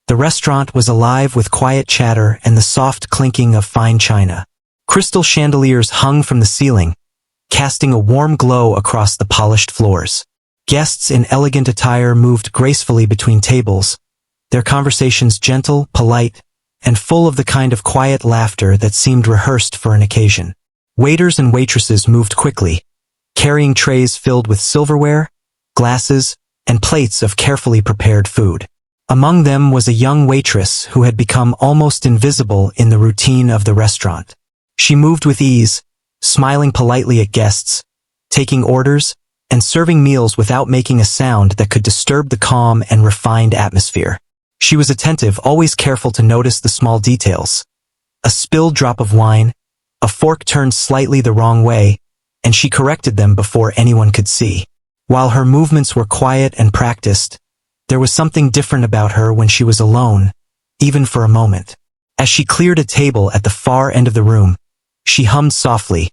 The restaurant was alive with quiet chatter and the soft clinking of fine china. Crystal chandeliers hung from the ceiling, casting a warm glow across the polished floors. Guests in elegant attire moved gracefully between tables, their conversations gentle, polite, and full of the kind of quiet laughter that seemed rehearsed for an occasion. Waiters and waitresses moved quickly, carrying trays filled with silverware, glasses, and plates of carefully prepared food. Among them was a young waitress who had become almost invisible in the routine of the restaurant. She moved with ease, smiling politely at guests, taking orders, and serving meals without making a sound that could disturb the calm and refined atmosphere. She was attentive, always careful to notice the small details. A spilled drop of wine, a fork turned slightly the wrong way, and she corrected them before anyone could see. While her movements were quiet and practiced, there was something different about her when she was alone, even for a moment. As she cleared a table at the far end of the room, she hummed softly,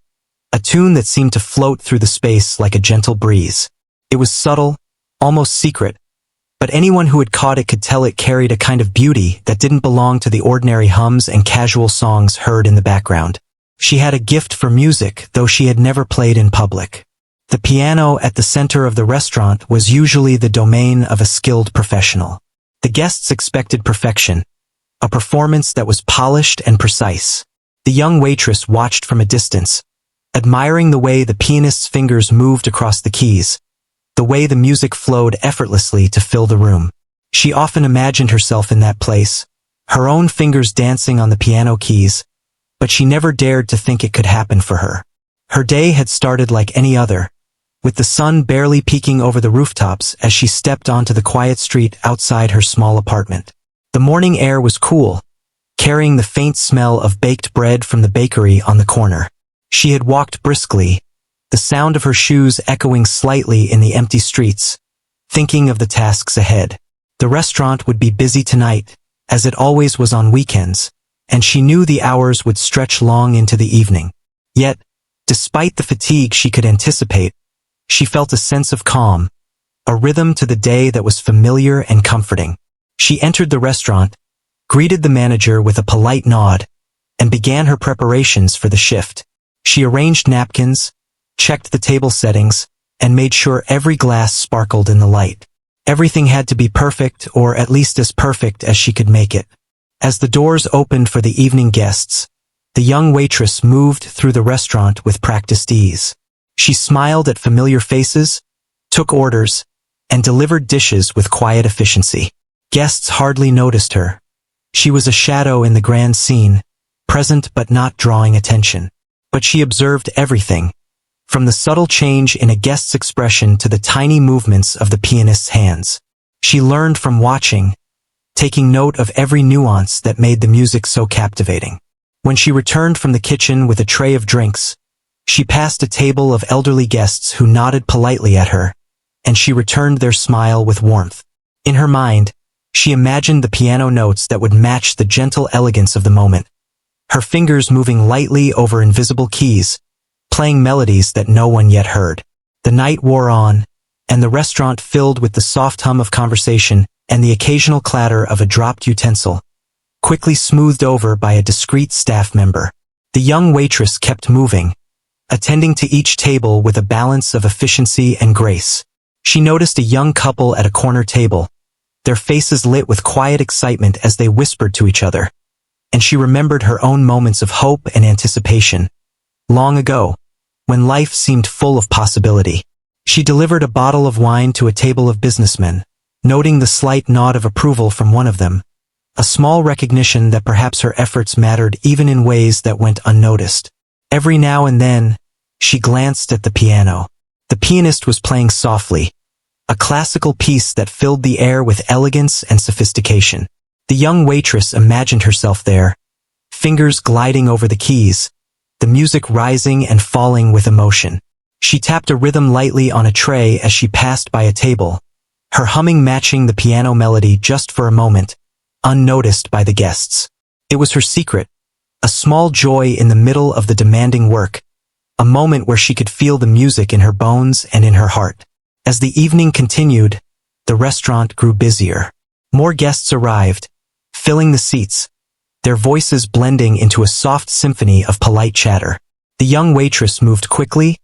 a tune that seemed to float through the space like a gentle breeze. It was subtle, almost secret, but anyone who had caught it could tell it carried a kind of beauty that didn't belong to the ordinary hums and casual songs heard in the background. She had a gift for music, though she had never played in public. The piano at the center of the restaurant was usually the domain of a skilled professional. The guests expected perfection, a performance that was polished and precise. The young waitress watched from a distance, admiring the way the pianist's fingers moved across the keys, the way the music flowed effortlessly to fill the room. She often imagined herself in that place, her own fingers dancing on the piano keys, but she never dared to think it could happen for her. Her day had started like any other, with the sun barely peeking over the rooftops as she stepped onto the quiet street outside her small apartment. The morning air was cool, carrying the faint smell of baked bread from the bakery on the corner. She had walked briskly, the sound of her shoes echoing slightly in the empty streets, thinking of the tasks ahead. The restaurant would be busy tonight, as it always was on weekends, and she knew the hours would stretch long into the evening. Yet, despite the fatigue she could anticipate, she felt a sense of calm, a rhythm to the day that was familiar and comforting. She entered the restaurant, greeted the manager with a polite nod, and began her preparations for the shift. She arranged napkins, checked the table settings, and made sure every glass sparkled in the light. Everything had to be perfect, or at least as perfect as she could make it. As the doors opened for the evening guests, the young waitress moved through the restaurant with practiced ease. She smiled at familiar faces, took orders, and delivered dishes with quiet efficiency. Guests hardly noticed her. She was a shadow in the grand scene, present but not drawing attention. But she observed everything, from the subtle change in a guest's expression to the tiny movements of the pianist's hands. She learned from watching, taking note of every nuance that made the music so captivating. When she returned from the kitchen with a tray of drinks, she passed a table of elderly guests who nodded politely at her, and she returned their smile with warmth. In her mind, she imagined the piano notes that would match the gentle elegance of the moment, her fingers moving lightly over invisible keys, playing melodies that no one yet heard. The night wore on, and the restaurant filled with the soft hum of conversation and the occasional clatter of a dropped utensil, quickly smoothed over by a discreet staff member. The young waitress kept moving, attending to each table with a balance of efficiency and grace. She noticed a young couple at a corner table, their faces lit with quiet excitement as they whispered to each other. And she remembered her own moments of hope and anticipation, long ago, when life seemed full of possibility. She delivered a bottle of wine to a table of businessmen, noting the slight nod of approval from one of them, a small recognition that perhaps her efforts mattered even in ways that went unnoticed. Every now and then, she glanced at the piano. The pianist was playing softly, a classical piece that filled the air with elegance and sophistication. The young waitress imagined herself there, fingers gliding over the keys, the music rising and falling with emotion. She tapped a rhythm lightly on a tray as she passed by a table, her humming matching the piano melody just for a moment, unnoticed by the guests. It was her secret, a small joy in the middle of the demanding work, a moment where she could feel the music in her bones and in her heart. As the evening continued, the restaurant grew busier. More guests arrived, filling the seats, their voices blending into a soft symphony of polite chatter. The young waitress moved quickly,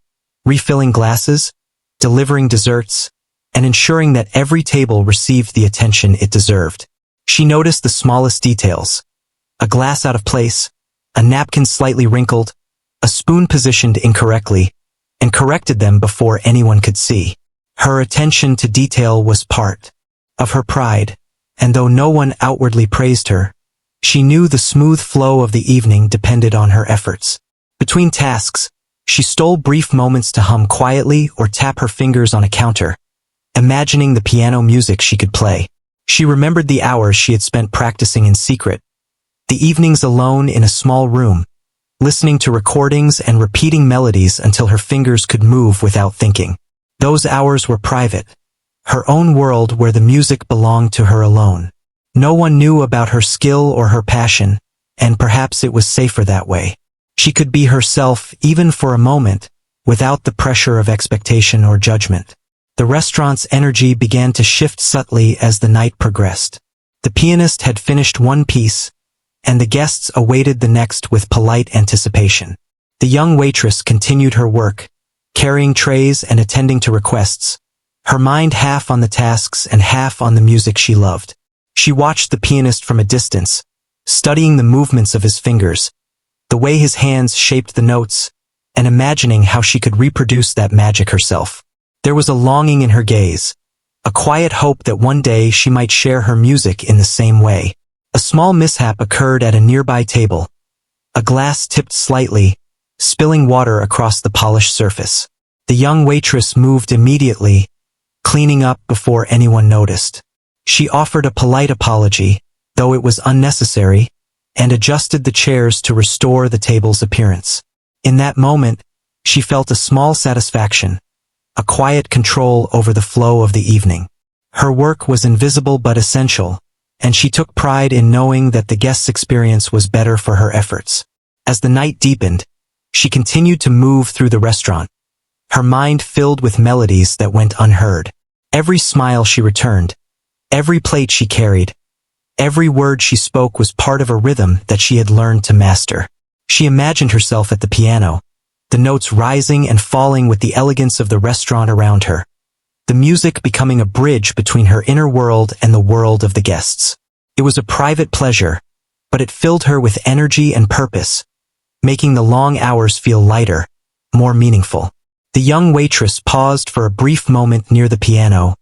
refilling glasses, delivering desserts, and ensuring that every table received the attention it deserved. She noticed the smallest details: a glass out of place, a napkin slightly wrinkled, a spoon positioned incorrectly, and corrected them before anyone could see. Her attention to detail was part of her pride, and though no one outwardly praised her, she knew the smooth flow of the evening depended on her efforts. Between tasks, she stole brief moments to hum quietly or tap her fingers on a counter, imagining the piano music she could play. She remembered the hours she had spent practicing in secret, the evenings alone in a small room, listening to recordings and repeating melodies until her fingers could move without thinking. Those hours were private, her own world where the music belonged to her alone. No one knew about her skill or her passion, and perhaps it was safer that way. She could be herself even for a moment, without the pressure of expectation or judgment. The restaurant's energy began to shift subtly as the night progressed. The pianist had finished one piece, and the guests awaited the next with polite anticipation. The young waitress continued her work, carrying trays and attending to requests, her mind half on the tasks and half on the music she loved. She watched the pianist from a distance, studying the movements of his fingers, the way his hands shaped the notes, and imagining how she could reproduce that magic herself. There was a longing in her gaze, a quiet hope that one day she might share her music in the same way. A small mishap occurred at a nearby table. A glass tipped slightly, spilling water across the polished surface. The young waitress moved immediately, cleaning up before anyone noticed. She offered a polite apology, though it was unnecessary, and adjusted the chairs to restore the table's appearance. In that moment, she felt a small satisfaction, a quiet control over the flow of the evening. Her work was invisible but essential, and she took pride in knowing that the guest's experience was better for her efforts. As the night deepened, she continued to move through the restaurant, her mind filled with melodies that went unheard. Every smile she returned, every plate she carried, every word she spoke was part of a rhythm that she had learned to master. She imagined herself at the piano, the notes rising and falling with the elegance of the restaurant around her, the music becoming a bridge between her inner world and the world of the guests. It was a private pleasure, but it filled her with energy and purpose, making the long hours feel lighter, more meaningful. The young waitress paused for a brief moment near the piano,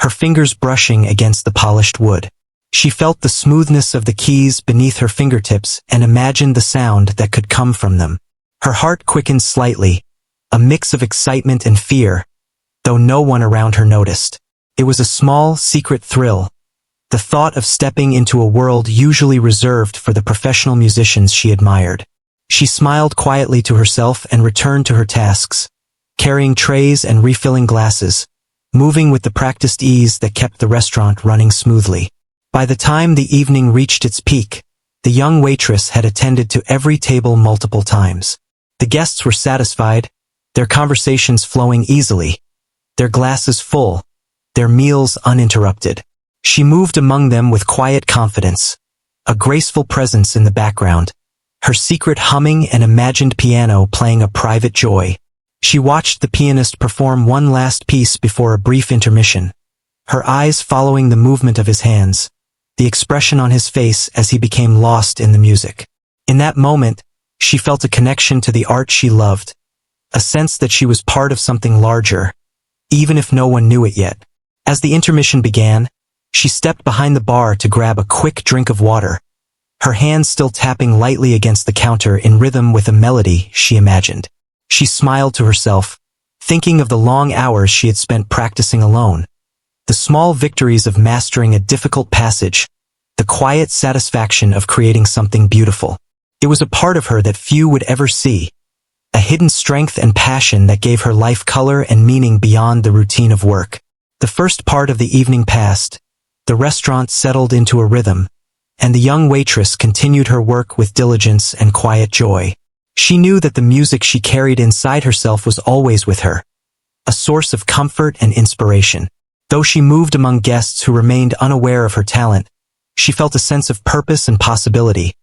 her fingers brushing against the polished wood. She felt the smoothness of the keys beneath her fingertips and imagined the sound that could come from them. Her heart quickened slightly, a mix of excitement and fear, though no one around her noticed. It was a small, secret thrill, the thought of stepping into a world usually reserved for the professional musicians she admired. She smiled quietly to herself and returned to her tasks, carrying trays and refilling glasses, moving with the practiced ease that kept the restaurant running smoothly. By the time the evening reached its peak, the young waitress had attended to every table multiple times. The guests were satisfied, their conversations flowing easily, their glasses full, their meals uninterrupted. She moved among them with quiet confidence, a graceful presence in the background, her secret humming and imagined piano playing a private joy. She watched the pianist perform one last piece before a brief intermission, her eyes following the movement of his hands, the expression on his face as he became lost in the music. In that moment, she felt a connection to the art she loved, a sense that she was part of something larger, even if no one knew it yet. As the intermission began, she stepped behind the bar to grab a quick drink of water, her hands still tapping lightly against the counter in rhythm with a melody she imagined. She smiled to herself, thinking of the long hours she had spent practicing alone, the small victories of mastering a difficult passage, the quiet satisfaction of creating something beautiful. It was a part of her that few would ever see, a hidden strength and passion that gave her life color and meaning beyond the routine of work. The first part of the evening passed, the restaurant settled into a rhythm, and the young waitress continued her work with diligence and quiet joy. She knew that the music she carried inside herself was always with her, a source of comfort and inspiration. Though she moved among guests who remained unaware of her talent, She felt a sense of purpose and possibility,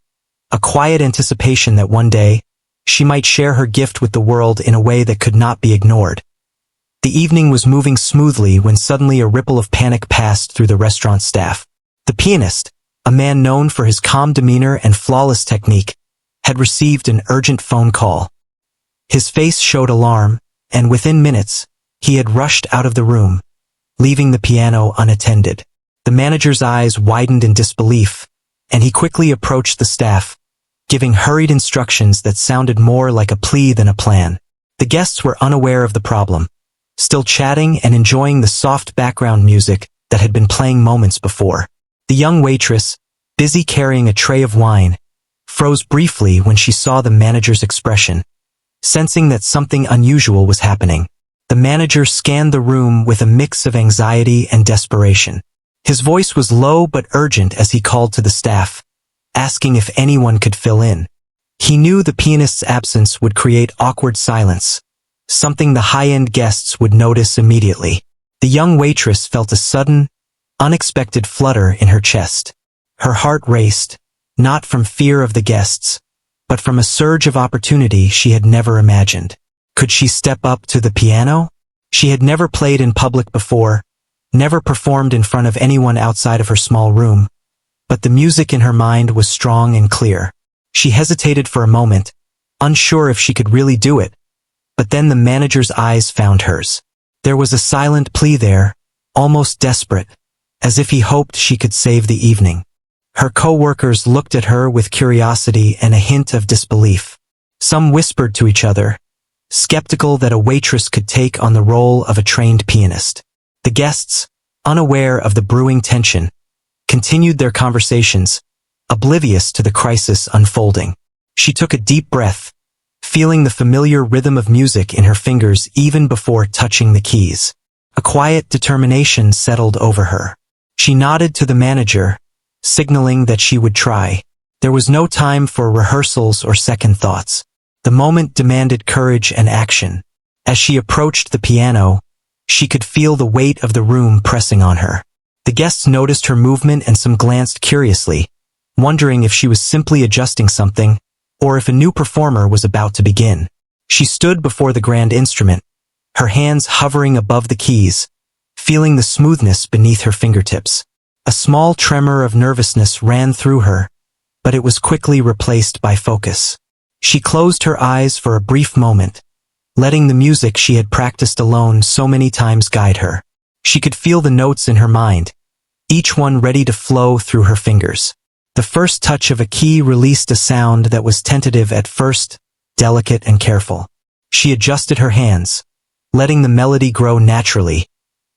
a quiet anticipation that one day, she might share her gift with the world in a way that could not be ignored. The evening was moving smoothly when suddenly a ripple of panic passed through the restaurant staff. The pianist, a man known for his calm demeanor and flawless technique, had received an urgent phone call. His face showed alarm, and within minutes, he had rushed out of the room, leaving the piano unattended. The manager's eyes widened in disbelief, and he quickly approached the staff, giving hurried instructions that sounded more like a plea than a plan. The guests were unaware of the problem, still chatting and enjoying the soft background music that had been playing moments before. The young waitress, busy carrying a tray of wine, froze briefly when she saw the manager's expression. Sensing that something unusual was happening, the manager scanned the room with a mix of anxiety and desperation. His voice was low but urgent as he called to the staff, asking if anyone could fill in. He knew the pianist's absence would create awkward silence, something the high-end guests would notice immediately. The young waitress felt a sudden, unexpected flutter in her chest. Her heart raced, not from fear of the guests, but from a surge of opportunity she had never imagined. Could she step up to the piano? She had never played in public before, never performed in front of anyone outside of her small room, but the music in her mind was strong and clear. She hesitated for a moment, unsure if she could really do it, but then the manager's eyes found hers. There was a silent plea there, almost desperate, as if he hoped she could save the evening. Her co-workers looked at her with curiosity and a hint of disbelief. Some whispered to each other, skeptical that a waitress could take on the role of a trained pianist. The guests, unaware of the brewing tension, continued their conversations, oblivious to the crisis unfolding. She took a deep breath, feeling the familiar rhythm of music in her fingers even before touching the keys. A quiet determination settled over her. She nodded to the manager, signaling that she would try. There was no time for rehearsals or second thoughts. The moment demanded courage and action. As she approached the piano, she could feel the weight of the room pressing on her. The guests noticed her movement and some glanced curiously, wondering if she was simply adjusting something, or if a new performer was about to begin. She stood before the grand instrument, her hands hovering above the keys, feeling the smoothness beneath her fingertips. A small tremor of nervousness ran through her, but it was quickly replaced by focus. She closed her eyes for a brief moment, letting the music she had practiced alone so many times guide her. She could feel the notes in her mind, each one ready to flow through her fingers. The first touch of a key released a sound that was tentative at first, delicate and careful. She adjusted her hands, letting the melody grow naturally,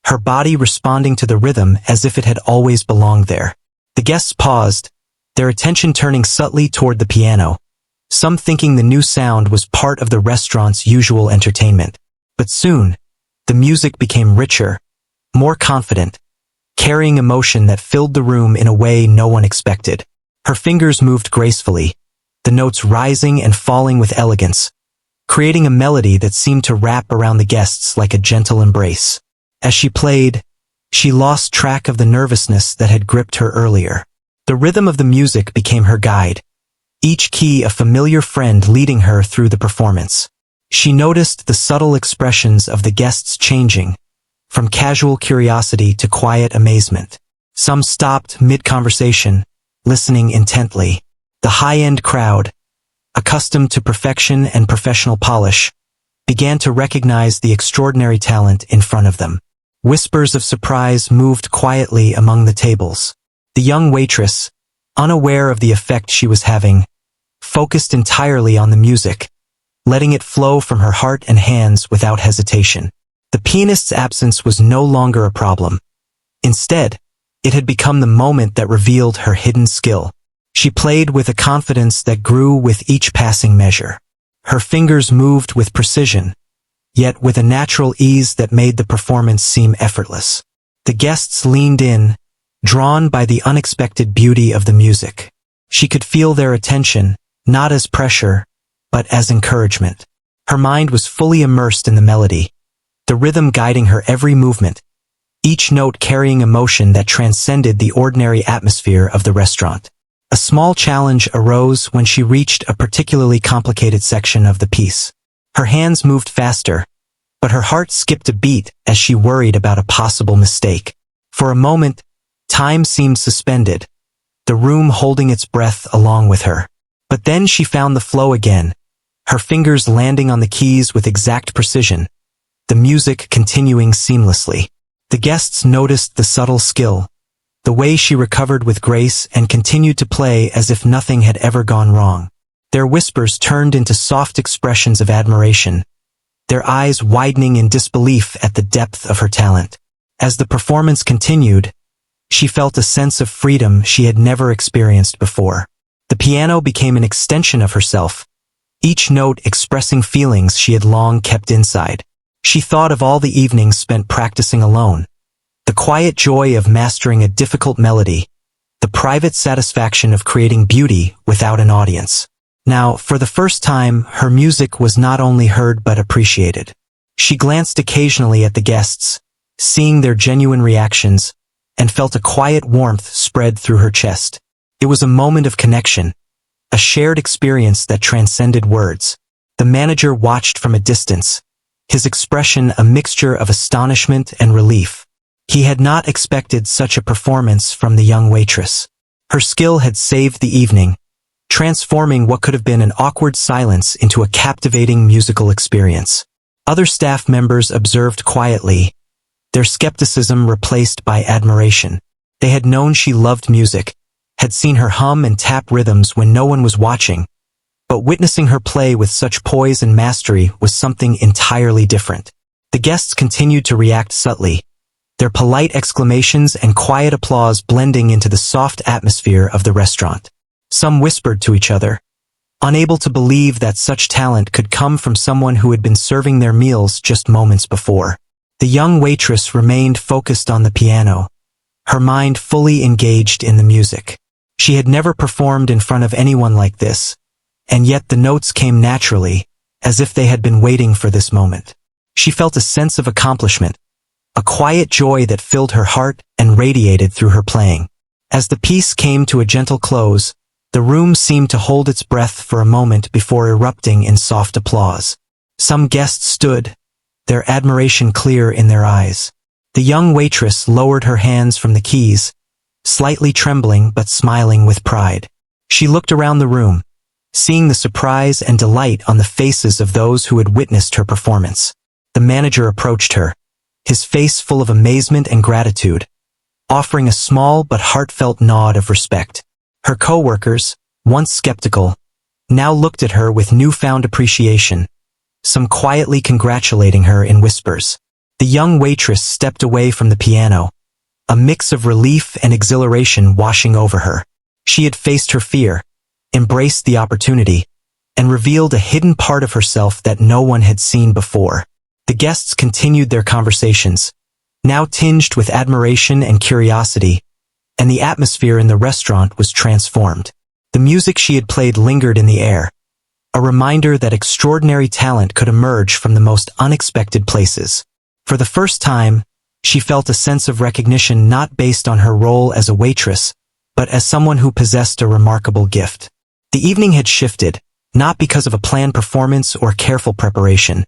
her body responding to the rhythm as if it had always belonged there. The guests paused, their attention turning subtly toward the piano, some thinking the new sound was part of the restaurant's usual entertainment. But soon, the music became richer, more confident, carrying emotion that filled the room in a way no one expected. Her fingers moved gracefully, the notes rising and falling with elegance, creating a melody that seemed to wrap around the guests like a gentle embrace. As she played, she lost track of the nervousness that had gripped her earlier. The rhythm of the music became her guide, each key a familiar friend leading her through the performance. She noticed the subtle expressions of the guests changing, from casual curiosity to quiet amazement. Some stopped mid-conversation, listening intently. The high-end crowd, accustomed to perfection and professional polish, began to recognize the extraordinary talent in front of them. Whispers of surprise moved quietly among the tables. The young waitress, unaware of the effect she was having, focused entirely on the music, letting it flow from her heart and hands without hesitation. The pianist's absence was no longer a problem. Instead, it had become the moment that revealed her hidden skill. She played with a confidence that grew with each passing measure. Her fingers moved with precision, yet with a natural ease that made the performance seem effortless. The guests leaned in, drawn by the unexpected beauty of the music. She could feel their attention, not as pressure, but as encouragement. Her mind was fully immersed in the melody, the rhythm guiding her every movement, each note carrying emotion that transcended the ordinary atmosphere of the restaurant. A small challenge arose when she reached a particularly complicated section of the piece. Her hands moved faster, but her heart skipped a beat as she worried about a possible mistake. For a moment, time seemed suspended, the room holding its breath along with her. But then she found the flow again, her fingers landing on the keys with exact precision, the music continuing seamlessly. The guests noticed the subtle skill, the way she recovered with grace and continued to play as if nothing had ever gone wrong. Their whispers turned into soft expressions of admiration, their eyes widening in disbelief at the depth of her talent. As the performance continued, she felt a sense of freedom she had never experienced before. The piano became an extension of herself, each note expressing feelings she had long kept inside. She thought of all the evenings spent practicing alone, the quiet joy of mastering a difficult melody, the private satisfaction of creating beauty without an audience. Now, for the first time, her music was not only heard but appreciated. She glanced occasionally at the guests, seeing their genuine reactions, and felt a quiet warmth spread through her chest. It was a moment of connection, a shared experience that transcended words. The manager watched from a distance, his expression a mixture of astonishment and relief. He had not expected such a performance from the young waitress. Her skill had saved the evening, transforming what could have been an awkward silence into a captivating musical experience. Other staff members observed quietly, their skepticism replaced by admiration. They had known she loved music, had seen her hum and tap rhythms when no one was watching, but witnessing her play with such poise and mastery was something entirely different. The guests continued to react subtly, their polite exclamations and quiet applause blending into the soft atmosphere of the restaurant. Some whispered to each other, unable to believe that such talent could come from someone who had been serving their meals just moments before. The young waitress remained focused on the piano, her mind fully engaged in the music. She had never performed in front of anyone like this, and yet the notes came naturally, as if they had been waiting for this moment. She felt a sense of accomplishment, a quiet joy that filled her heart and radiated through her playing. As the piece came to a gentle close, the room seemed to hold its breath for a moment before erupting in soft applause. Some guests stood, their admiration clear in their eyes. The young waitress lowered her hands from the keys, slightly trembling but smiling with pride. She looked around the room, seeing the surprise and delight on the faces of those who had witnessed her performance. The manager approached her, his face full of amazement and gratitude, offering a small but heartfelt nod of respect. Her co-workers, once skeptical, now looked at her with newfound appreciation, some quietly congratulating her in whispers. The young waitress stepped away from the piano, a mix of relief and exhilaration washing over her. She had faced her fear, embraced the opportunity, and revealed a hidden part of herself that no one had seen before. The guests continued their conversations, now tinged with admiration and curiosity, and the atmosphere in the restaurant was transformed. The music she had played lingered in the air, a reminder that extraordinary talent could emerge from the most unexpected places. For the first time, she felt a sense of recognition not based on her role as a waitress, but as someone who possessed a remarkable gift. The evening had shifted, not because of a planned performance or careful preparation,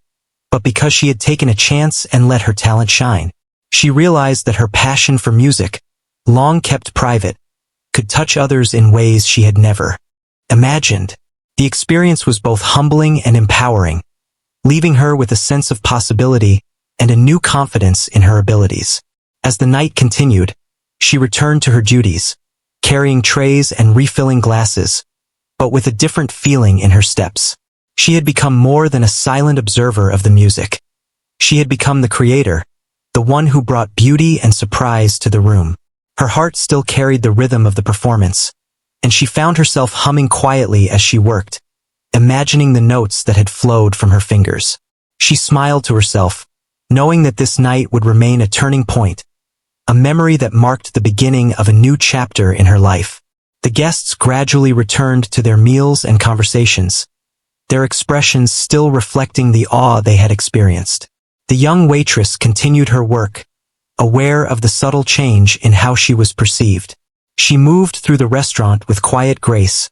but because she had taken a chance and let her talent shine. She realized that her passion for music, long kept private, could touch others in ways she had never imagined. The experience was both humbling and empowering, leaving her with a sense of possibility and a new confidence in her abilities. As the night continued, she returned to her duties, carrying trays and refilling glasses, but with a different feeling in her steps. She had become more than a silent observer of the music. She had become the creator, the one who brought beauty and surprise to the room. Her heart still carried the rhythm of the performance, and she found herself humming quietly as she worked, imagining the notes that had flowed from her fingers. She smiled to herself, knowing that this night would remain a turning point, a memory that marked the beginning of a new chapter in her life. The guests gradually returned to their meals and conversations, their expressions still reflecting the awe they had experienced. The young waitress continued her work, aware of the subtle change in how she was perceived. She moved through the restaurant with quiet grace,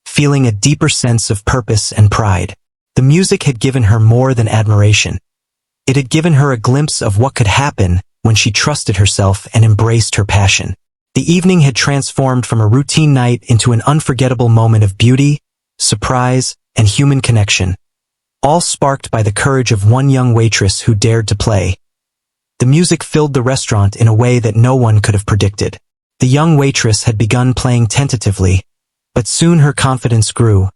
feeling a deeper sense of purpose and pride. The music had given her more than admiration. It had given her a glimpse of what could happen when she trusted herself and embraced her passion. The evening had transformed from a routine night into an unforgettable moment of beauty, surprise, and human connection, all sparked by the courage of one young waitress who dared to play. The music filled the restaurant in a way that no one could have predicted. The young waitress had begun playing tentatively, but soon her confidence grew,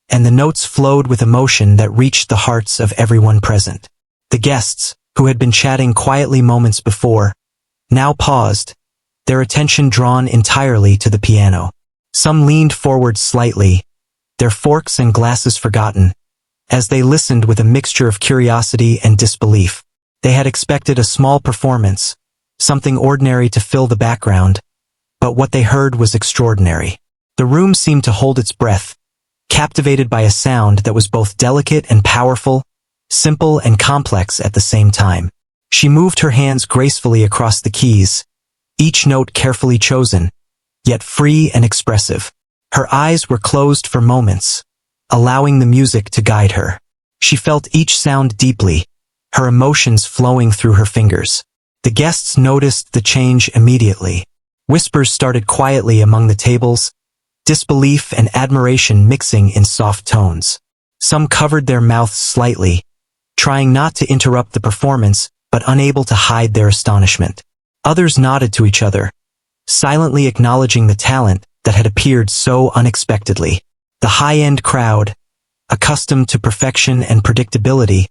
and the notes flowed with emotion that reached the hearts of everyone present. The guests, who had been chatting quietly moments before, now paused, their attention drawn entirely to the piano. Some leaned forward slightly, their forks and glasses forgotten, as they listened with a mixture of curiosity and disbelief. They had expected a small performance, something ordinary to fill the background, but what they heard was extraordinary. The room seemed to hold its breath, captivated by a sound that was both delicate and powerful, simple and complex at the same time. She moved her hands gracefully across the keys, each note carefully chosen, yet free and expressive. Her eyes were closed for moments, allowing the music to guide her. She felt each sound deeply, her emotions flowing through her fingers. The guests noticed the change immediately. Whispers started quietly among the tables, disbelief and admiration mixing in soft tones. Some covered their mouths slightly, trying not to interrupt the performance, but unable to hide their astonishment. Others nodded to each other, silently acknowledging the talent that had appeared so unexpectedly. The high-end crowd, accustomed to perfection and predictability,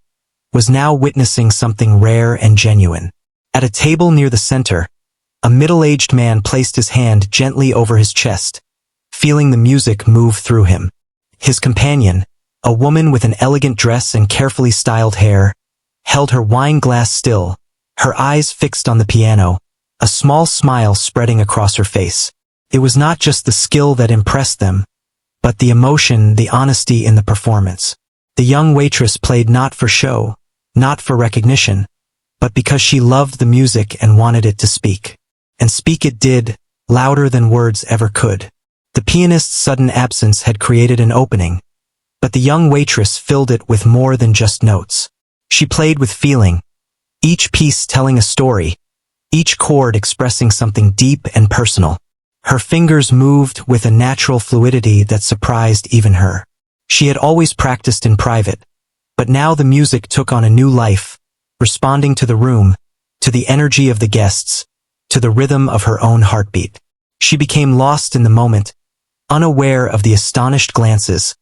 was now witnessing something rare and genuine. At a table near the center, a middle-aged man placed his hand gently over his chest, feeling the music move through him. His companion, a woman with an elegant dress and carefully styled hair, held her wine glass still, her eyes fixed on the piano, a small smile spreading across her face. It was not just the skill that impressed them, but the emotion, the honesty in the performance. The young waitress played not for show, not for recognition, but because she loved the music and wanted it to speak. And speak it did, louder than words ever could. The pianist's sudden absence had created an opening, but the young waitress filled it with more than just notes. She played with feeling, each piece telling a story, each chord expressing something deep and personal. Her fingers moved with a natural fluidity that surprised even her. She had always practiced in private, but now the music took on a new life, responding to the room, to the energy of the guests, to the rhythm of her own heartbeat. She became lost in the moment, unaware of the astonished glances,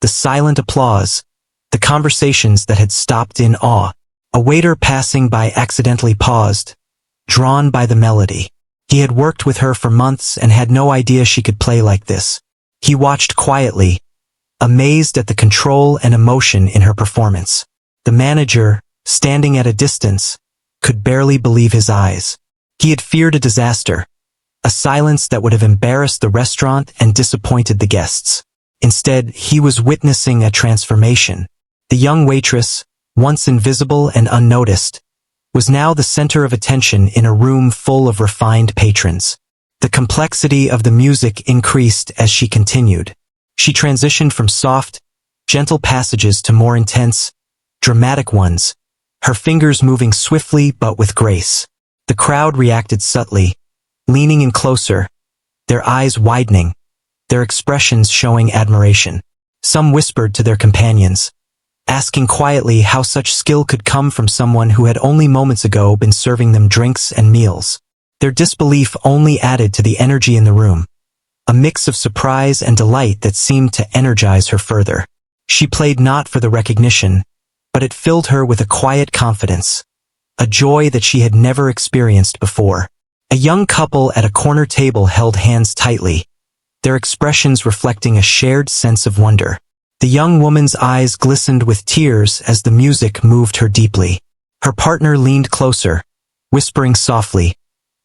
the silent applause, the conversations that had stopped in awe. A waiter passing by accidentally paused, drawn by the melody. He had worked with her for months and had no idea she could play like this. He watched quietly, amazed at the control and emotion in her performance. The manager, standing at a distance, could barely believe his eyes. He had feared a disaster, a silence that would have embarrassed the restaurant and disappointed the guests. Instead, he was witnessing a transformation. The young waitress, once invisible and unnoticed, was now the center of attention in a room full of refined patrons. The complexity of the music increased as she continued. She transitioned from soft, gentle passages to more intense, dramatic ones, her fingers moving swiftly but with grace. The crowd reacted subtly, leaning in closer, their eyes widening, their expressions showing admiration. Some whispered to their companions, asking quietly how such skill could come from someone who had only moments ago been serving them drinks and meals. Their disbelief only added to the energy in the room, a mix of surprise and delight that seemed to energize her further. She played not for the recognition, but it filled her with a quiet confidence, a joy that she had never experienced before. A young couple at a corner table held hands tightly, their expressions reflecting a shared sense of wonder. The young woman's eyes glistened with tears as the music moved her deeply. Her partner leaned closer, whispering softly,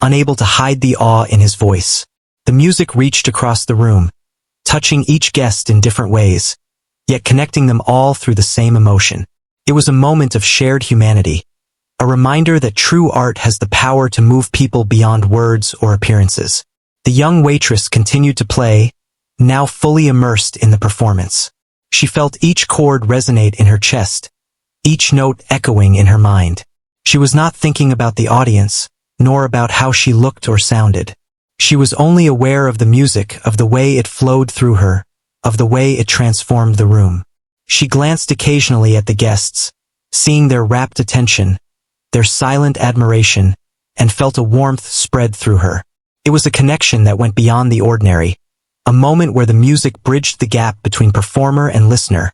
unable to hide the awe in his voice. The music reached across the room, touching each guest in different ways, yet connecting them all through the same emotion. It was a moment of shared humanity, a reminder that true art has the power to move people beyond words or appearances. The young waitress continued to play, now fully immersed in the performance. She felt each chord resonate in her chest, each note echoing in her mind. She was not thinking about the audience, nor about how she looked or sounded. She was only aware of the music, of the way it flowed through her, of the way it transformed the room. She glanced occasionally at the guests, seeing their rapt attention, their silent admiration, and felt a warmth spread through her. It was a connection that went beyond the ordinary, a moment where the music bridged the gap between performer and listener,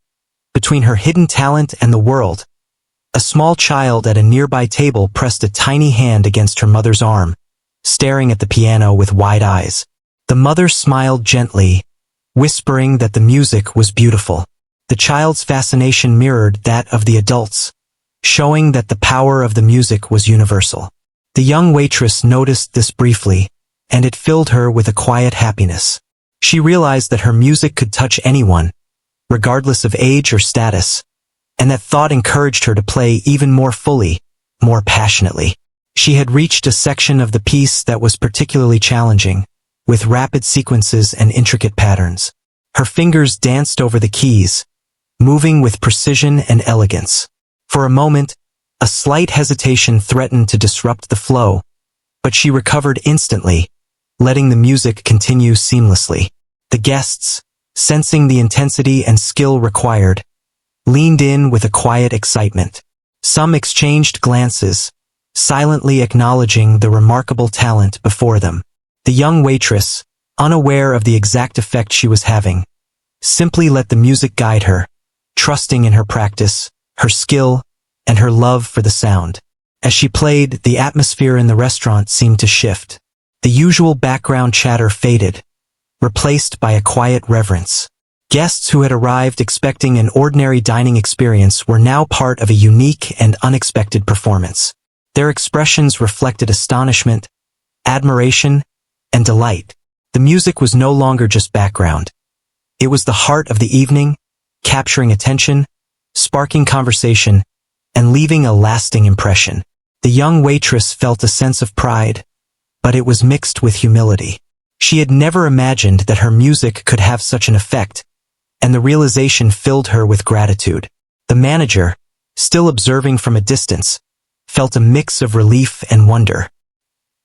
between her hidden talent and the world. A small child at a nearby table pressed a tiny hand against her mother's arm, staring at the piano with wide eyes. The mother smiled gently, whispering that the music was beautiful. The child's fascination mirrored that of the adults, showing that the power of the music was universal. The young waitress noticed this briefly, and it filled her with a quiet happiness. She realized that her music could touch anyone, regardless of age or status, and that thought encouraged her to play even more fully, more passionately. She had reached a section of the piece that was particularly challenging, with rapid sequences and intricate patterns. Her fingers danced over the keys, moving with precision and elegance. For a moment, a slight hesitation threatened to disrupt the flow, but she recovered instantly, letting the music continue seamlessly. The guests, sensing the intensity and skill required, leaned in with a quiet excitement. Some exchanged glances, silently acknowledging the remarkable talent before them. The young waitress, unaware of the exact effect she was having, simply let the music guide her, trusting in her practice, her skill, and her love for the sound. As she played, the atmosphere in the restaurant seemed to shift. The usual background chatter faded, replaced by a quiet reverence. Guests who had arrived expecting an ordinary dining experience were now part of a unique and unexpected performance. Their expressions reflected astonishment, admiration, and delight. The music was no longer just background. It was the heart of the evening, capturing attention, sparking conversation, and leaving a lasting impression. The young waitress felt a sense of pride, but it was mixed with humility. She had never imagined that her music could have such an effect, and the realization filled her with gratitude. The manager, still observing from a distance, felt a mix of relief and wonder.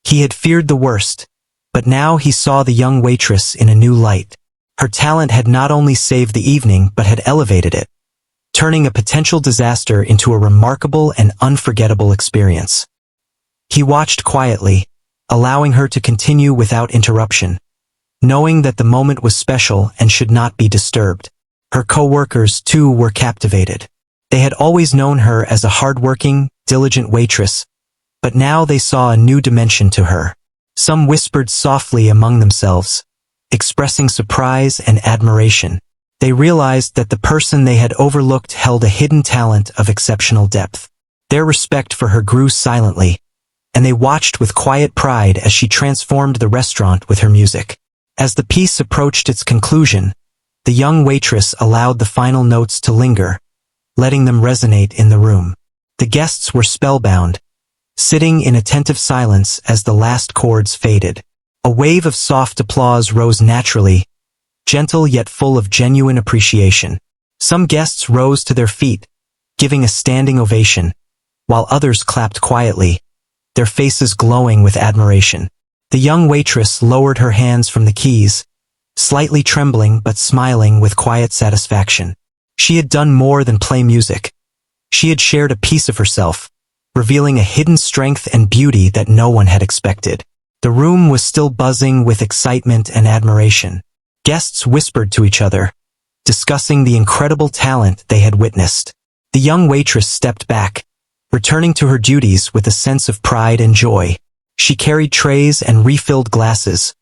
He had feared the worst, but now he saw the young waitress in a new light. Her talent had not only saved the evening but had elevated it, turning a potential disaster into a remarkable and unforgettable experience. He watched quietly, allowing her to continue without interruption, knowing that the moment was special and should not be disturbed. Her co-workers, too, were captivated. They had always known her as a hard-working, diligent waitress, but now they saw a new dimension to her. Some whispered softly among themselves, expressing surprise and admiration. They realized that the person they had overlooked held a hidden talent of exceptional depth. Their respect for her grew silently, and they watched with quiet pride as she transformed the restaurant with her music. As the piece approached its conclusion, the young waitress allowed the final notes to linger, letting them resonate in the room. The guests were spellbound, sitting in attentive silence as the last chords faded. A wave of soft applause rose naturally, gentle yet full of genuine appreciation. Some guests rose to their feet, giving a standing ovation, while others clapped quietly, their faces glowing with admiration. The young waitress lowered her hands from the keys, slightly trembling but smiling with quiet satisfaction. She had done more than play music. She had shared a piece of herself, revealing a hidden strength and beauty that no one had expected. The room was still buzzing with excitement and admiration. Guests whispered to each other, discussing the incredible talent they had witnessed. The young waitress stepped back, returning to her duties with a sense of pride and joy. She carried trays and refilled glasses,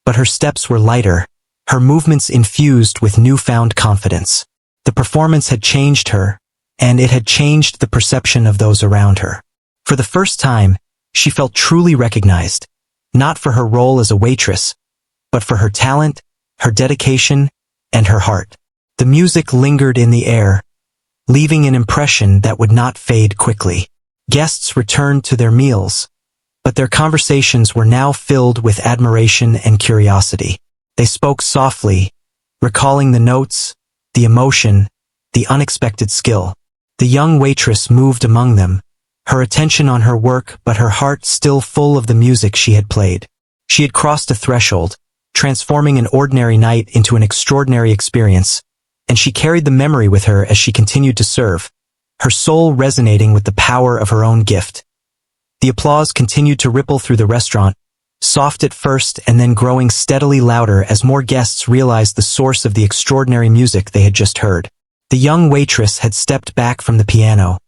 but her steps were lighter, her movements infused with newfound confidence. The performance had changed her, and it had changed the perception of those around her. For the first time, she felt truly recognized, not for her role as a waitress, but for her talent, her dedication, and her heart. The music lingered in the air, leaving an impression that would not fade quickly. Guests returned to their meals, but their conversations were now filled with admiration and curiosity. They spoke softly, recalling the notes, the emotion, the unexpected skill. The young waitress moved among them, her attention on her work but her heart still full of the music she had played. She had crossed a threshold, transforming an ordinary night into an extraordinary experience, and she carried the memory with her as she continued to serve, her soul resonating with the power of her own gift. The applause continued to ripple through the restaurant, soft at first and then growing steadily louder as more guests realized the source of the extraordinary music they had just heard. The young waitress had stepped back from the piano,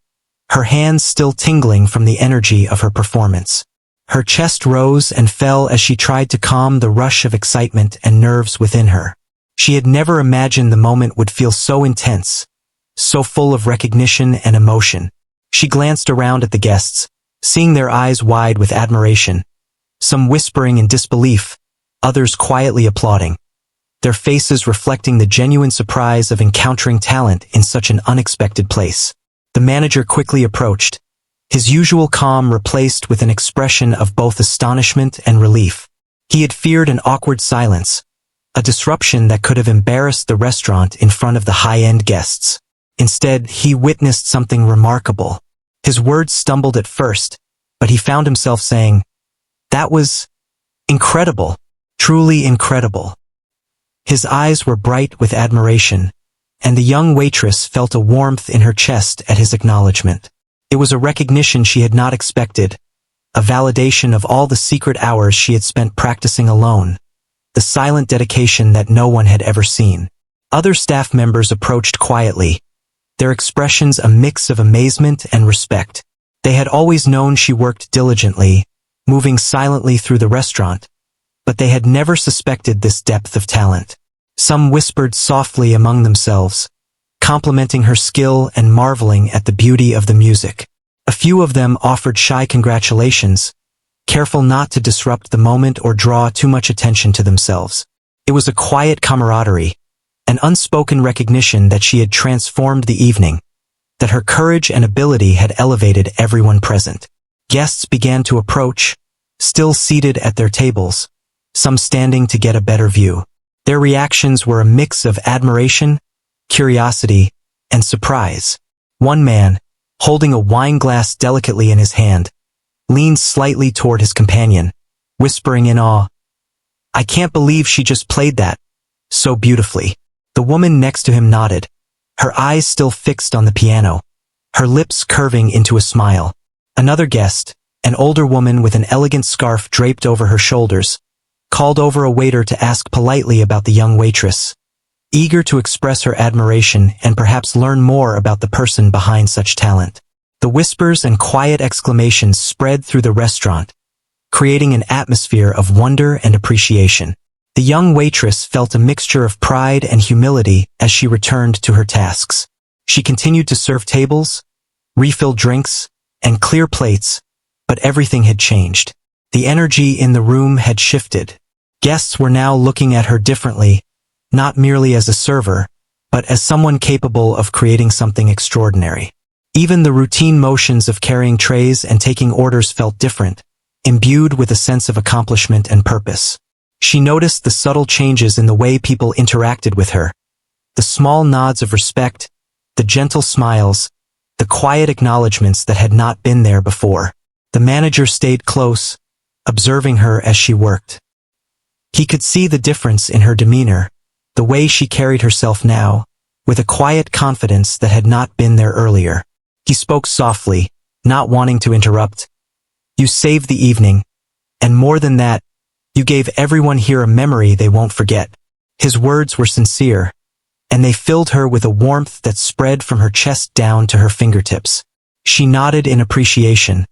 her hands still tingling from the energy of her performance. Her chest rose and fell as she tried to calm the rush of excitement and nerves within her. She had never imagined the moment would feel so intense, so full of recognition and emotion. She glanced around at the guests, seeing their eyes wide with admiration, some whispering in disbelief, others quietly applauding, their faces reflecting the genuine surprise of encountering talent in such an unexpected place. The manager quickly approached, his usual calm replaced with an expression of both astonishment and relief. He had feared an awkward silence, a disruption that could have embarrassed the restaurant in front of the high-end guests. Instead, he witnessed something remarkable. His words stumbled at first, but he found himself saying, "That was incredible, truly incredible." His eyes were bright with admiration, and the young waitress felt a warmth in her chest at his acknowledgement. It was a recognition she had not expected, a validation of all the secret hours she had spent practicing alone, the silent dedication that no one had ever seen. Other staff members approached quietly, their expressions a mix of amazement and respect. They had always known she worked diligently, moving silently through the restaurant, but they had never suspected this depth of talent. Some whispered softly among themselves, complimenting her skill and marveling at the beauty of the music. A few of them offered shy congratulations, careful not to disrupt the moment or draw too much attention to themselves. It was a quiet camaraderie, an unspoken recognition that she had transformed the evening, that her courage and ability had elevated everyone present. Guests began to approach, still seated at their tables, some standing to get a better view. Their reactions were a mix of admiration, curiosity, and surprise. One man, holding a wine glass delicately in his hand, leaned slightly toward his companion, whispering in awe, "I can't believe she just played that so beautifully." The woman next to him nodded, her eyes still fixed on the piano, her lips curving into a smile. Another guest, an older woman with an elegant scarf draped over her shoulders, called over a waiter to ask politely about the young waitress, eager to express her admiration and perhaps learn more about the person behind such talent. The whispers and quiet exclamations spread through the restaurant, creating an atmosphere of wonder and appreciation. The young waitress felt a mixture of pride and humility as she returned to her tasks. She continued to serve tables, refill drinks, and clear plates, but everything had changed. The energy in the room had shifted. Guests were now looking at her differently, not merely as a server, but as someone capable of creating something extraordinary. Even the routine motions of carrying trays and taking orders felt different, imbued with a sense of accomplishment and purpose. She noticed the subtle changes in the way people interacted with her, the small nods of respect, the gentle smiles, the quiet acknowledgments that had not been there before. The manager stayed close, observing her as she worked. He could see the difference in her demeanor, the way she carried herself now, with a quiet confidence that had not been there earlier. He spoke softly, not wanting to interrupt. "You saved the evening, and more than that, you gave everyone here a memory they won't forget." His words were sincere, and they filled her with a warmth that spread from her chest down to her fingertips. She nodded in appreciation,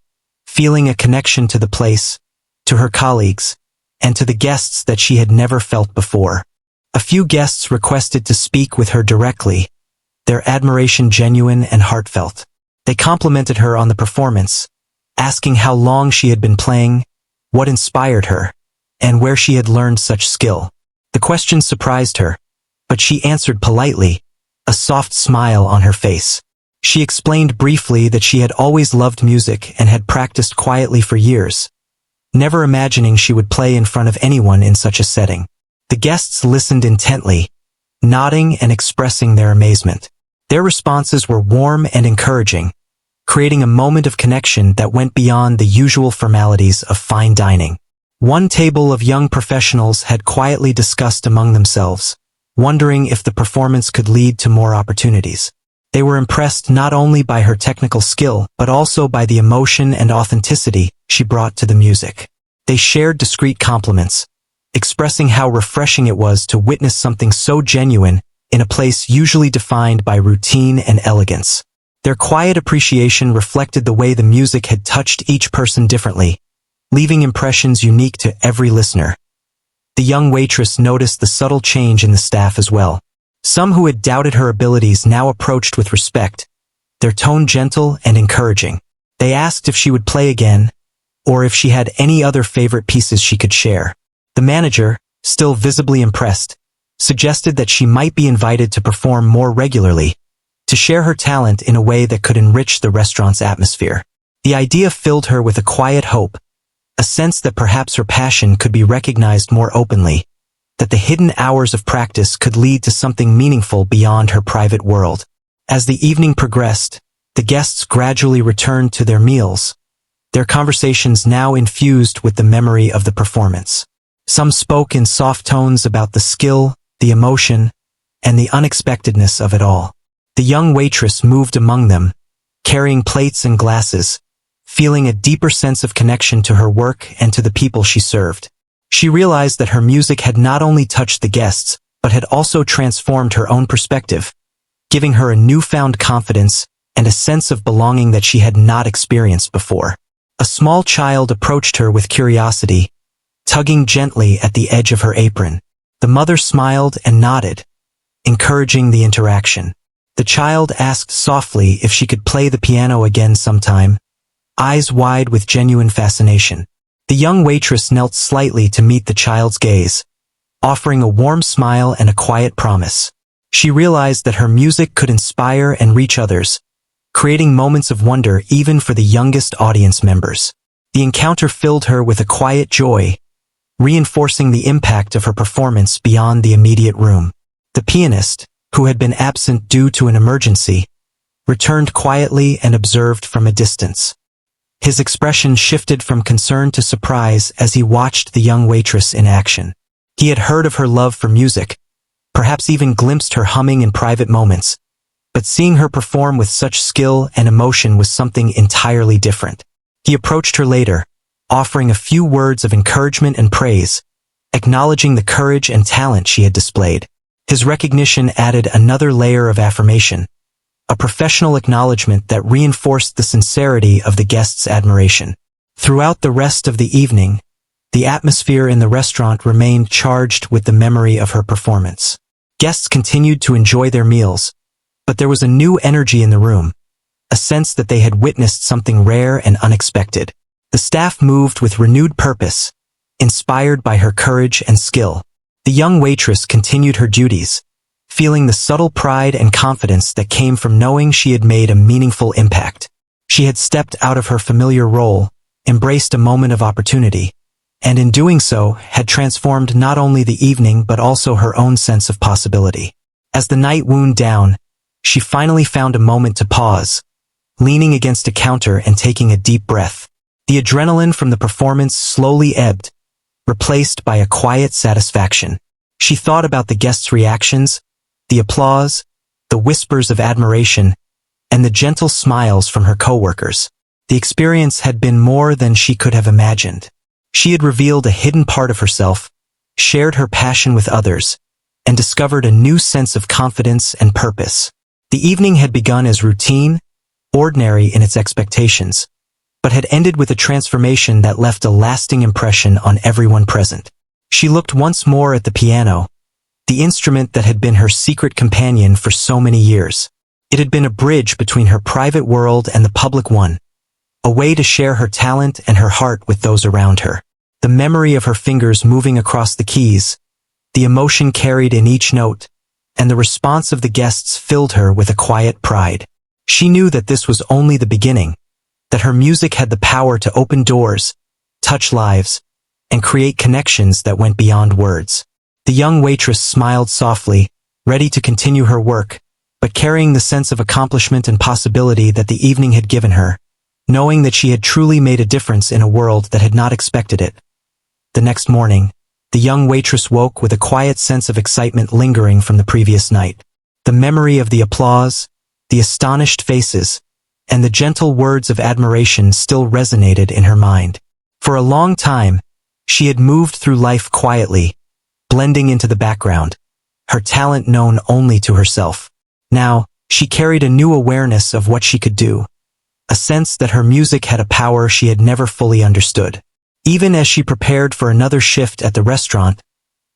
feeling a connection to the place, to her colleagues, and to the guests that she had never felt before. A few guests requested to speak with her directly, their admiration genuine and heartfelt. They complimented her on the performance, asking how long she had been playing, what inspired her, and where she had learned such skill. The questions surprised her, but she answered politely, a soft smile on her face. She explained briefly that she had always loved music and had practiced quietly for years, never imagining she would play in front of anyone in such a setting. The guests listened intently, nodding and expressing their amazement. Their responses were warm and encouraging, creating a moment of connection that went beyond the usual formalities of fine dining. One table of young professionals had quietly discussed among themselves, wondering if the performance could lead to more opportunities. They were impressed not only by her technical skill, but also by the emotion and authenticity she brought to the music. They shared discreet compliments, expressing how refreshing it was to witness something so genuine in a place usually defined by routine and elegance. Their quiet appreciation reflected the way the music had touched each person differently, leaving impressions unique to every listener. The young waitress noticed the subtle change in the staff as well. Some who had doubted her abilities now approached with respect, their tone gentle and encouraging. They asked if she would play again, or if she had any other favorite pieces she could share. The manager, still visibly impressed, suggested that she might be invited to perform more regularly, to share her talent in a way that could enrich the restaurant's atmosphere. The idea filled her with a quiet hope, a sense that perhaps her passion could be recognized more openly, that the hidden hours of practice could lead to something meaningful beyond her private world. As the evening progressed, the guests gradually returned to their meals, their conversations now infused with the memory of the performance. Some spoke in soft tones about the skill, the emotion, and the unexpectedness of it all. The young waitress moved among them, carrying plates and glasses, feeling a deeper sense of connection to her work and to the people she served. She realized that her music had not only touched the guests, but had also transformed her own perspective, giving her a newfound confidence and a sense of belonging that she had not experienced before. A small child approached her with curiosity, tugging gently at the edge of her apron. The mother smiled and nodded, encouraging the interaction. The child asked softly if she could play the piano again sometime, eyes wide with genuine fascination. The young waitress knelt slightly to meet the child's gaze, offering a warm smile and a quiet promise. She realized that her music could inspire and reach others, creating moments of wonder even for the youngest audience members. The encounter filled her with a quiet joy, reinforcing the impact of her performance beyond the immediate room. The pianist, who had been absent due to an emergency, returned quietly and observed from a distance. His expression shifted from concern to surprise as he watched the young waitress in action. He had heard of her love for music, perhaps even glimpsed her humming in private moments, but seeing her perform with such skill and emotion was something entirely different. He approached her later, offering a few words of encouragement and praise, acknowledging the courage and talent she had displayed. His recognition added another layer of affirmation, a professional acknowledgement that reinforced the sincerity of the guests' admiration. Throughout the rest of the evening, the atmosphere in the restaurant remained charged with the memory of her performance. Guests continued to enjoy their meals, but there was a new energy in the room, a sense that they had witnessed something rare and unexpected. The staff moved with renewed purpose, inspired by her courage and skill. The young waitress continued her duties, feeling the subtle pride and confidence that came from knowing she had made a meaningful impact. She had stepped out of her familiar role, embraced a moment of opportunity, and in doing so, had transformed not only the evening but also her own sense of possibility. As the night wound down, she finally found a moment to pause, leaning against a counter and taking a deep breath. The adrenaline from the performance slowly ebbed, replaced by a quiet satisfaction. She thought about the guests' reactions, the applause, the whispers of admiration, and the gentle smiles from her coworkers. The experience had been more than she could have imagined. She had revealed a hidden part of herself, shared her passion with others, and discovered a new sense of confidence and purpose. The evening had begun as routine, ordinary in its expectations, but had ended with a transformation that left a lasting impression on everyone present. She looked once more at the piano, the instrument that had been her secret companion for so many years. It had been a bridge between her private world and the public one, a way to share her talent and her heart with those around her. The memory of her fingers moving across the keys, the emotion carried in each note, and the response of the guests filled her with a quiet pride. She knew that this was only the beginning, that her music had the power to open doors, touch lives, and create connections that went beyond words. The young waitress smiled softly, ready to continue her work, but carrying the sense of accomplishment and possibility that the evening had given her, knowing that she had truly made a difference in a world that had not expected it. The next morning, the young waitress woke with a quiet sense of excitement lingering from the previous night. The memory of the applause, the astonished faces, and the gentle words of admiration still resonated in her mind. For a long time, she had moved through life quietly, blending into the background, her talent known only to herself. Now, she carried a new awareness of what she could do, a sense that her music had a power she had never fully understood. Even as she prepared for another shift at the restaurant,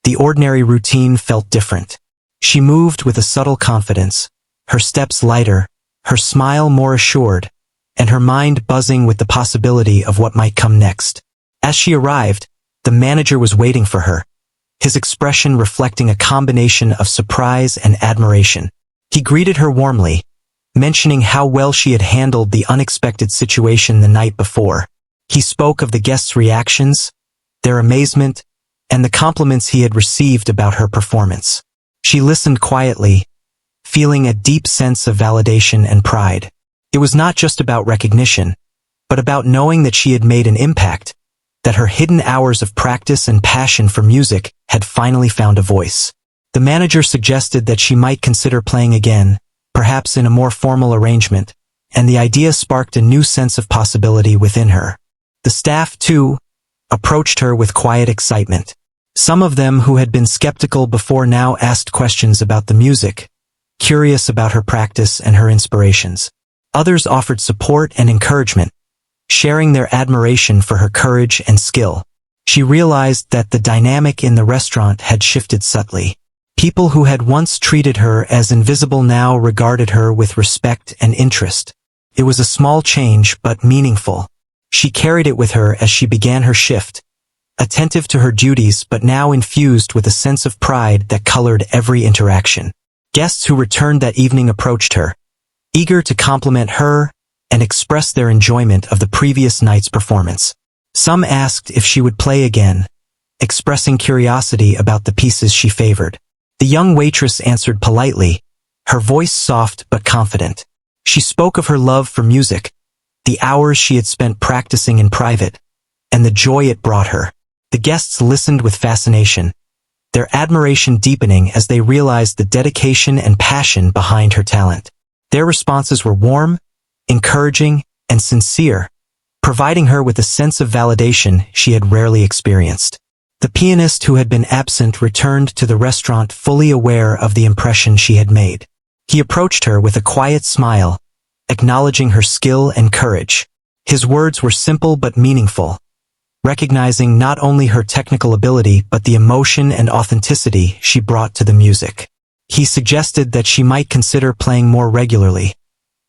the ordinary routine felt different. She moved with a subtle confidence, her steps lighter, her smile more assured, and her mind buzzing with the possibility of what might come next. As she arrived, the manager was waiting for her, his expression reflecting a combination of surprise and admiration. He greeted her warmly, mentioning how well she had handled the unexpected situation the night before. He spoke of the guests' reactions, their amazement, and the compliments he had received about her performance. She listened quietly, feeling a deep sense of validation and pride. It was not just about recognition, but about knowing that she had made an impact, that her hidden hours of practice and passion for music had finally found a voice. The manager suggested that she might consider playing again, perhaps in a more formal arrangement, and the idea sparked a new sense of possibility within her. The staff, too, approached her with quiet excitement. Some of them who had been skeptical before now asked questions about the music, curious about her practice and her inspirations. Others offered support and encouragement, sharing their admiration for her courage and skill. She realized that the dynamic in the restaurant had shifted subtly. People who had once treated her as invisible now regarded her with respect and interest. It was a small change but meaningful. She carried it with her as she began her shift, attentive to her duties but now infused with a sense of pride that colored every interaction. Guests who returned that evening approached her, eager to compliment her and express their enjoyment of the previous night's performance. Some asked if she would play again, expressing curiosity about the pieces she favored. The young waitress answered politely, her voice soft but confident. She spoke of her love for music, the hours she had spent practicing in private, and the joy it brought her. The guests listened with fascination, their admiration deepening as they realized the dedication and passion behind her talent. Their responses were warm, encouraging, and sincere, providing her with a sense of validation she had rarely experienced. The pianist who had been absent returned to the restaurant fully aware of the impression she had made. He approached her with a quiet smile, acknowledging her skill and courage. His words were simple but meaningful, recognizing not only her technical ability but the emotion and authenticity she brought to the music. He suggested that she might consider playing more regularly,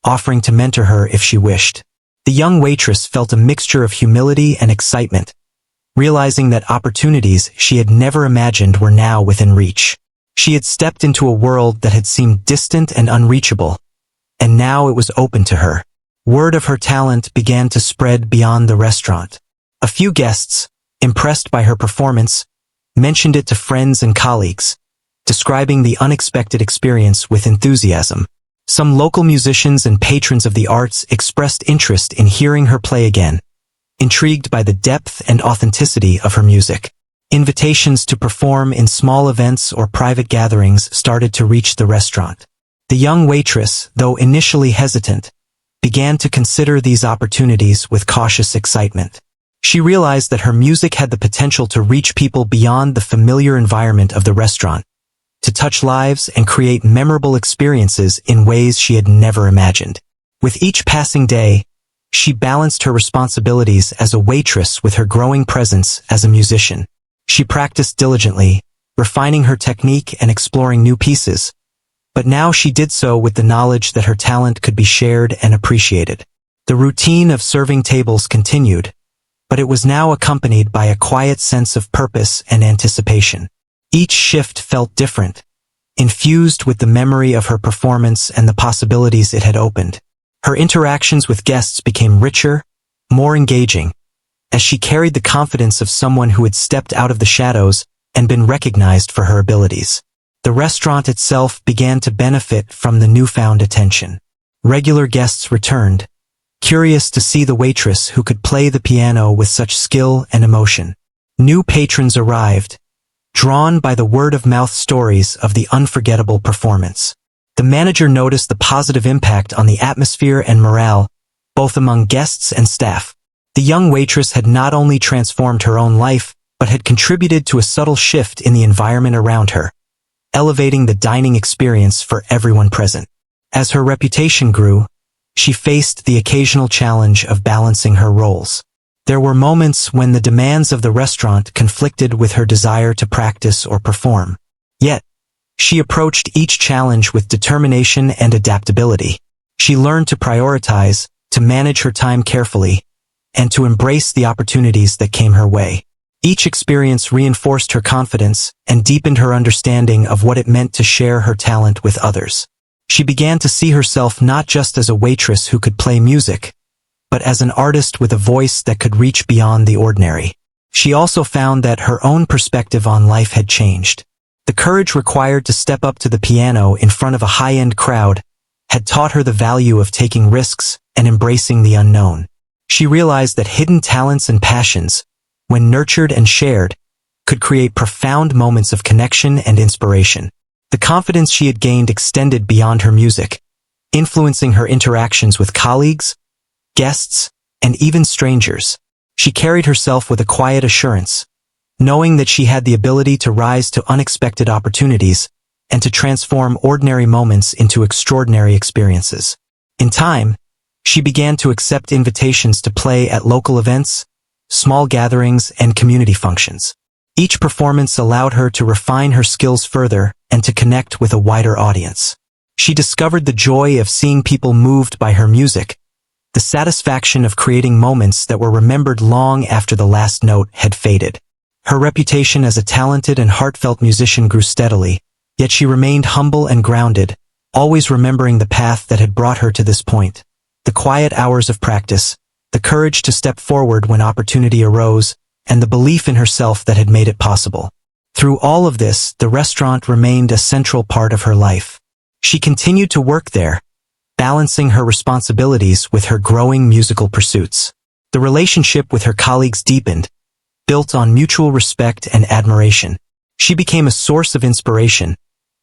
offering to mentor her if she wished. The young waitress felt a mixture of humility and excitement, realizing that opportunities she had never imagined were now within reach. She had stepped into a world that had seemed distant and unreachable, and now it was open to her. Word of her talent began to spread beyond the restaurant. A few guests, impressed by her performance, mentioned it to friends and colleagues, describing the unexpected experience with enthusiasm. Some local musicians and patrons of the arts expressed interest in hearing her play again, intrigued by the depth and authenticity of her music. Invitations to perform in small events or private gatherings started to reach the restaurant. The young waitress, though initially hesitant, began to consider these opportunities with cautious excitement. She realized that her music had the potential to reach people beyond the familiar environment of the restaurant, to touch lives and create memorable experiences in ways she had never imagined. With each passing day, she balanced her responsibilities as a waitress with her growing presence as a musician. She practiced diligently, refining her technique and exploring new pieces. But now she did so with the knowledge that her talent could be shared and appreciated. The routine of serving tables continued, but it was now accompanied by a quiet sense of purpose and anticipation. Each shift felt different, infused with the memory of her performance and the possibilities it had opened. Her interactions with guests became richer, more engaging, as she carried the confidence of someone who had stepped out of the shadows and been recognized for her abilities. The restaurant itself began to benefit from the newfound attention. Regular guests returned, curious to see the waitress who could play the piano with such skill and emotion. New patrons arrived, drawn by the word-of-mouth stories of the unforgettable performance. The manager noticed the positive impact on the atmosphere and morale, both among guests and staff. The young waitress had not only transformed her own life, but had contributed to a subtle shift in the environment around her, elevating the dining experience for everyone present. As her reputation grew, she faced the occasional challenge of balancing her roles. There were moments when the demands of the restaurant conflicted with her desire to practice or perform. Yet, she approached each challenge with determination and adaptability. She learned to prioritize, to manage her time carefully, and to embrace the opportunities that came her way. Each experience reinforced her confidence and deepened her understanding of what it meant to share her talent with others. She began to see herself not just as a waitress who could play music, but as an artist with a voice that could reach beyond the ordinary. She also found that her own perspective on life had changed. The courage required to step up to the piano in front of a high-end crowd had taught her the value of taking risks and embracing the unknown. She realized that hidden talents and passions, when nurtured and shared, could create profound moments of connection and inspiration. The confidence she had gained extended beyond her music, influencing her interactions with colleagues, guests, and even strangers. She carried herself with a quiet assurance, knowing that she had the ability to rise to unexpected opportunities and to transform ordinary moments into extraordinary experiences. In time, she began to accept invitations to play at local events, small gatherings, and community functions. Each performance allowed her to refine her skills further and to connect with a wider audience. She discovered the joy of seeing people moved by her music, the satisfaction of creating moments that were remembered long after the last note had faded. Her reputation as a talented and heartfelt musician grew steadily, yet she remained humble and grounded, always remembering the path that had brought her to this point. The quiet hours of practice, the courage to step forward when opportunity arose, and the belief in herself that had made it possible. Through all of this, the restaurant remained a central part of her life. She continued to work there, balancing her responsibilities with her growing musical pursuits. The relationship with her colleagues deepened, built on mutual respect and admiration. She became a source of inspiration,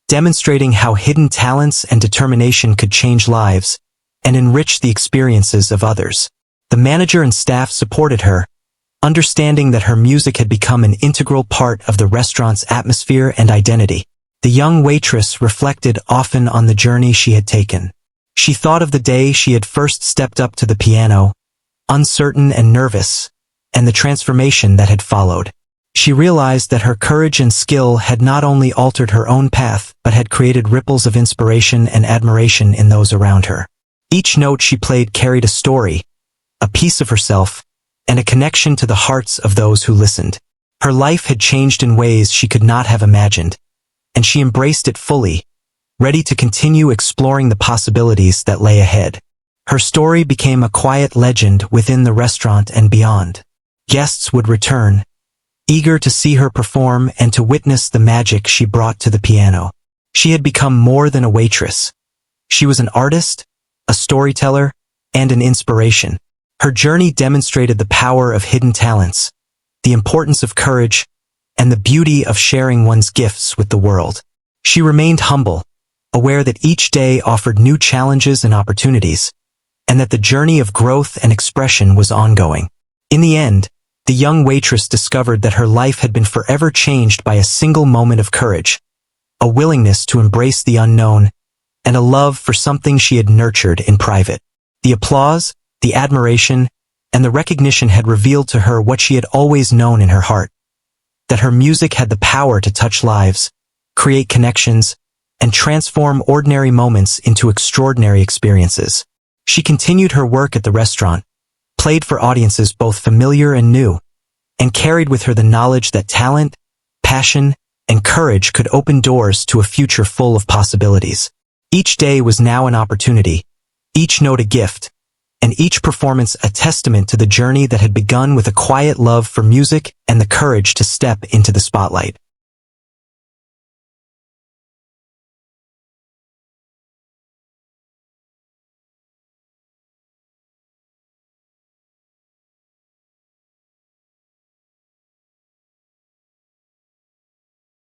demonstrating how hidden talents and determination could change lives and enrich the experiences of others. The manager and staff supported her, understanding that her music had become an integral part of the restaurant's atmosphere and identity. The young waitress reflected often on the journey she had taken. She thought of the day she had first stepped up to the piano, uncertain and nervous, and the transformation that had followed. She realized that her courage and skill had not only altered her own path, but had created ripples of inspiration and admiration in those around her. Each note she played carried a story, a piece of herself, and a connection to the hearts of those who listened. Her life had changed in ways she could not have imagined, and she embraced it fully, ready to continue exploring the possibilities that lay ahead. Her story became a quiet legend within the restaurant and beyond. Guests would return, eager to see her perform and to witness the magic she brought to the piano. She had become more than a waitress. She was an artist, a storyteller, and an inspiration. Her journey demonstrated the power of hidden talents, the importance of courage, and the beauty of sharing one's gifts with the world. She remained humble, aware that each day offered new challenges and opportunities, and that the journey of growth and expression was ongoing. In the end, the young waitress discovered that her life had been forever changed by a single moment of courage, a willingness to embrace the unknown, and a love for something she had nurtured in private. The applause, the admiration, and the recognition had revealed to her what she had always known in her heart, that her music had the power to touch lives, create connections, and transform ordinary moments into extraordinary experiences. She continued her work at the restaurant, played for audiences both familiar and new, and carried with her the knowledge that talent, passion, and courage could open doors to a future full of possibilities. Each day was now an opportunity, each note a gift, and each performance a testament to the journey that had begun with a quiet love for music and the courage to step into the spotlight.